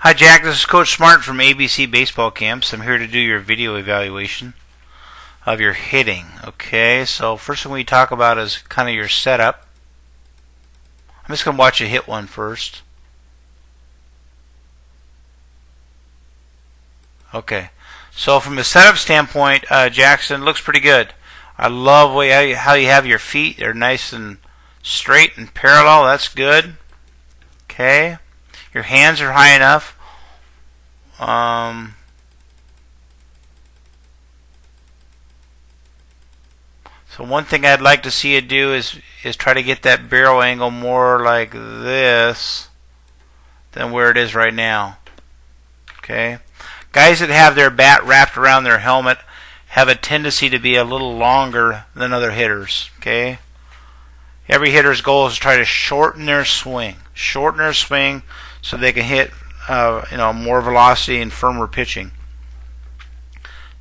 Hi Jack, this is Coach Smart from ABC Baseball Camps. I'm here to do your video evaluation of your hitting. Okay, so first thing we talk about is kind of your setup. I'm just going to watch you hit one first. Okay, so from a setup standpoint, Jackson, looks pretty good. I love how you have your feet. They're nice and straight and parallel. That's good. Okay. Your hands are high enough. So one thing I'd like to see you do is try to get that barrel angle more like this than where it is right now. Okay. Guys that have their bat wrapped around their helmet have a tendency to be a little longer than other hitters. Okay. Every hitter's goal is to try to shorten their swing. Shorten their swing so they can hit more velocity and firmer pitching.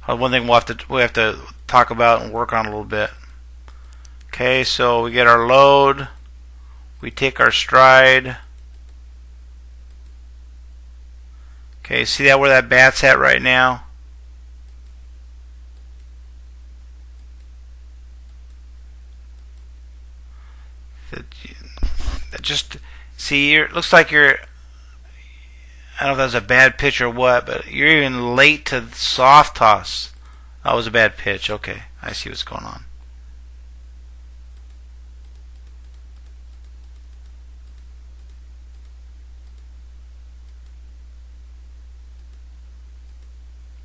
One thing we have to talk about and work on a little bit. Okay, so we get our load, we take our stride. Okay, see that where that bat's at right now? Just see, it looks like you're, I don't know if that was a bad pitch or what, but you're even late to soft toss. That was a bad pitch. Okay, I see what's going on.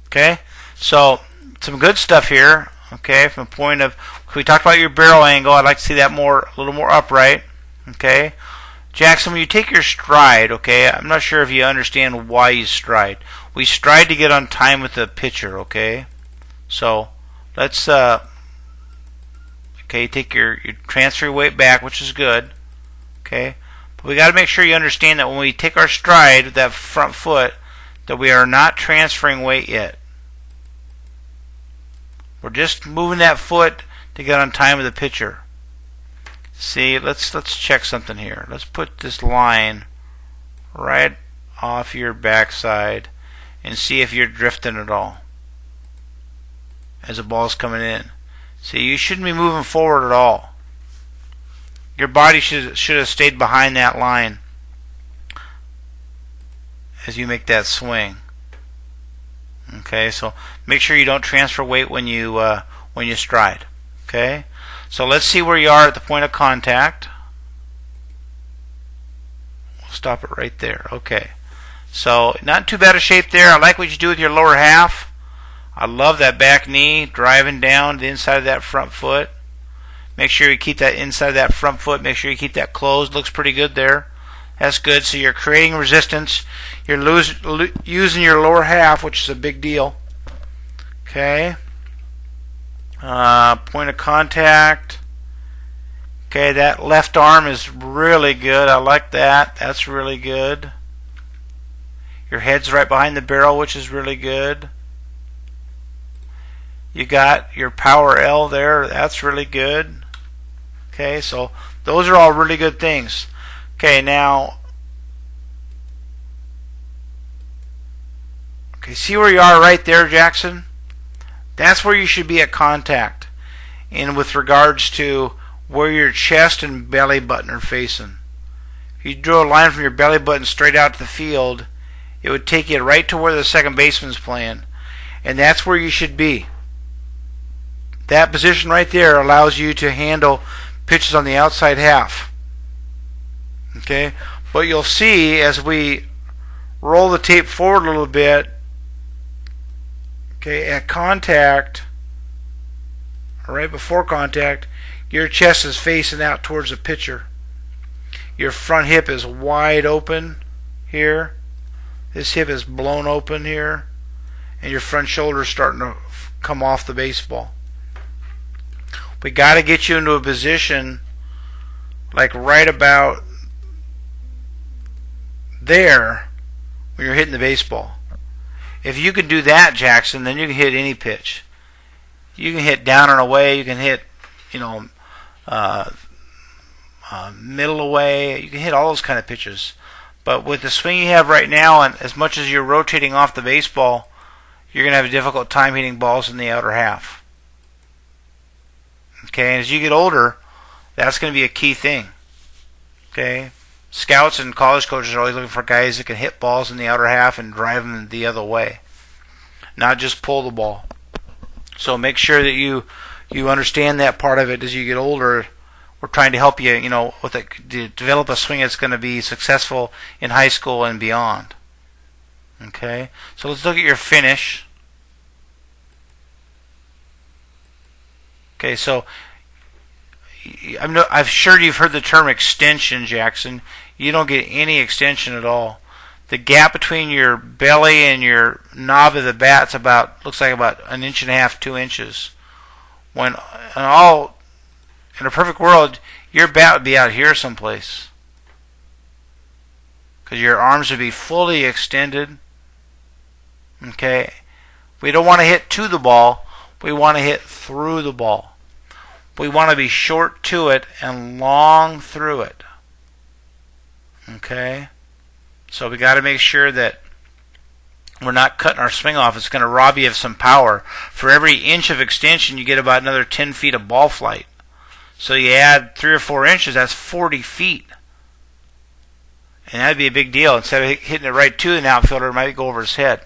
Okay, so some good stuff here. Okay, from the point of, we talked about your barrel angle. I'd like to see that a little more upright. Okay, Jackson, when you take your stride, okay, I'm not sure if you understand why you stride. We stride to get on time with the pitcher, okay? So let's take your transfer weight back, which is good, okay? But we got to make sure you understand that when we take our stride with that front foot, that we are not transferring weight yet. We're just moving that foot to get on time with the pitcher. See, let's check something here. Let's put this line right off your backside and see if you're drifting at all as the ball's coming in. See, you shouldn't be moving forward at all. Your body should have stayed behind that line as you make that swing. Okay, so make sure you don't transfer weight when you stride. Okay. So let's see where you are at the point of contact. We'll stop it right there. Okay. So not too bad a shape there. I like what you do with your lower half. I love that back knee driving down the inside of that front foot. Make sure you keep that inside of that front foot. Make sure you keep that closed. Looks pretty good there. That's good. So you're creating resistance. You're using your lower half, which is a big deal. Okay. Point of contact. Okay, that left arm is really good. I like that. That's really good. Your head's right behind the barrel, which is really good. You got your power L there. That's really good. Okay, so those are all really good things. Okay, now, see where you are right there, Jackson? That's where you should be at contact. And with regards to where your chest and belly button are facing. If you drew a line from your belly button straight out to the field, it would take you right to where the second baseman's playing. And that's where you should be. That position right there allows you to handle pitches on the outside half. Okay? But you'll see as we roll the tape forward a little bit, okay, at contact, or right before contact, your chest is facing out towards the pitcher. Your front hip is wide open here. This hip is blown open here. And your front shoulder is starting to come off the baseball. We got to get you into a position like right about there when you're hitting the baseball. If you can do that, Jackson, then you can hit any pitch. You can hit down and away. You can hit, middle away. You can hit all those kind of pitches. But with the swing you have right now, and as much as you're rotating off the baseball, you're going to have a difficult time hitting balls in the outer half. Okay, and as you get older, that's going to be a key thing. Okay, scouts and college coaches are always looking for guys that can hit balls in the outer half and drive them the other way, not just pull the ball. So make sure that you understand that part of it as you get older. We're trying to help you, with it, to develop a swing that's going to be successful in high school and beyond. Okay, so let's look at your finish. Okay, so I'm sure you've heard the term extension, Jackson. You don't get any extension at all. The gap between your belly and your knob of the bat's looks like about 1.5 inches, 2 inches. When in a perfect world, your bat would be out here someplace, because your arms would be fully extended. Okay, we don't want to hit to the ball. We want to hit through the ball. We want to be short to it and long through it. Okay, so we got to make sure that we're not cutting our swing off. It's going to rob you of some power. For every inch of extension, you get about another 10 feet of ball flight. So you add 3 or 4 inches, that's 40 feet. And that'd be a big deal. Instead of hitting it right to an outfielder, it might go over his head.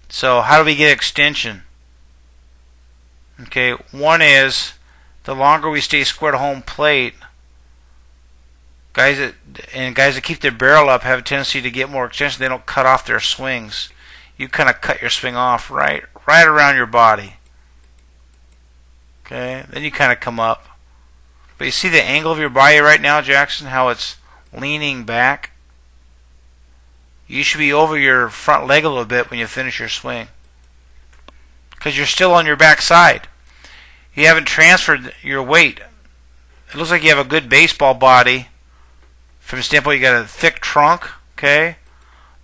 So how do we get extension? Okay, one is the longer we stay square to home plate, guys that keep their barrel up have a tendency to get more extension. They don't cut off their swings. You kind of cut your swing off right around your body. Okay, then you kind of come up. But you see the angle of your body right now, Jackson, how it's leaning back? You should be over your front leg a little bit when you finish your swing, because you're still on your back side. You haven't transferred your weight. It looks like you have a good baseball body from the standpoint you got a thick trunk, okay?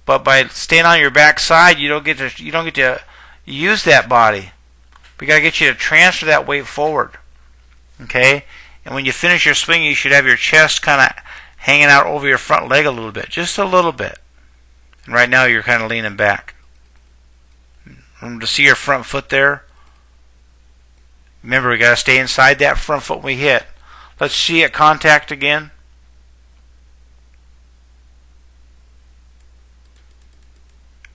But by staying on your back side, you don't get to use that body. We got to get you to transfer that weight forward, okay? And when you finish your swing, you should have your chest kind of hanging out over your front leg a little bit, just a little bit. And right now, you're kind of leaning back. Remember to see your front foot there? Remember, we got to stay inside that front foot when we hit. Let's see it contact again.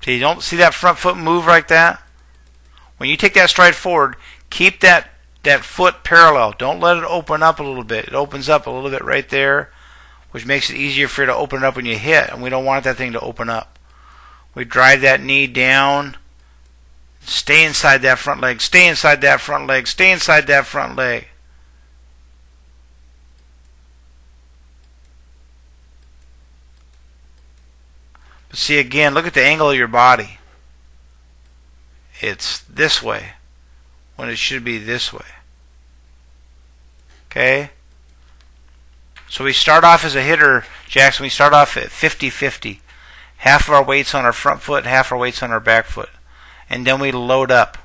So you don't see that front foot move like that? When you take that stride forward, keep that foot parallel. Don't let it open up a little bit. It opens up a little bit right there, which makes it easier for you to open it up when you hit, and we don't want that thing to open up. We drive that knee down. Stay inside that front leg. Stay inside that front leg. Stay inside that front leg. But see, again, look at the angle of your body. It's this way when it should be this way. Okay? So we start off as a hitter, Jackson, we start off at 50-50. Half of our weight's on our front foot, half our weight's on our back foot. And then we load up.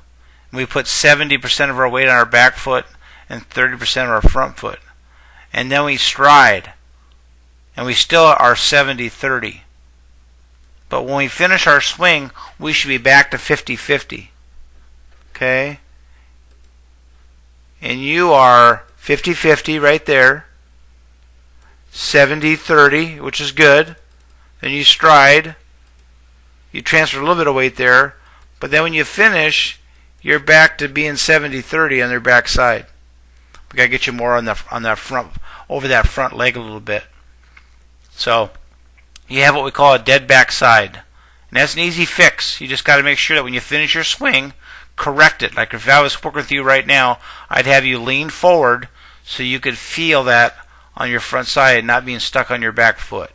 We put 70% of our weight on our back foot and 30% of our front foot. And then we stride. And we still are 70-30. But when we finish our swing, we should be back to 50-50. Okay? And you are 50-50 right there. 70-30, which is good. Then you stride. You transfer a little bit of weight there. But then when you finish, you're back to being 70-30 on their back side. We got to get you more on that front, over that front leg a little bit. So you have what we call a dead back side. And that's an easy fix. You just got to make sure that when you finish your swing, correct it. Like if I was working with you right now, I'd have you lean forward so you could feel that on your front side and not being stuck on your back foot.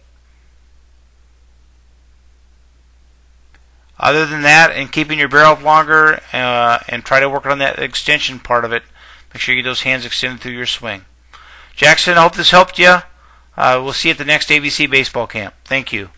Other than that, and keeping your barrel up longer, and try to work on that extension part of it, make sure you get those hands extended through your swing. Jackson, I hope this helped you. We'll see you at the next ABC baseball camp. Thank you.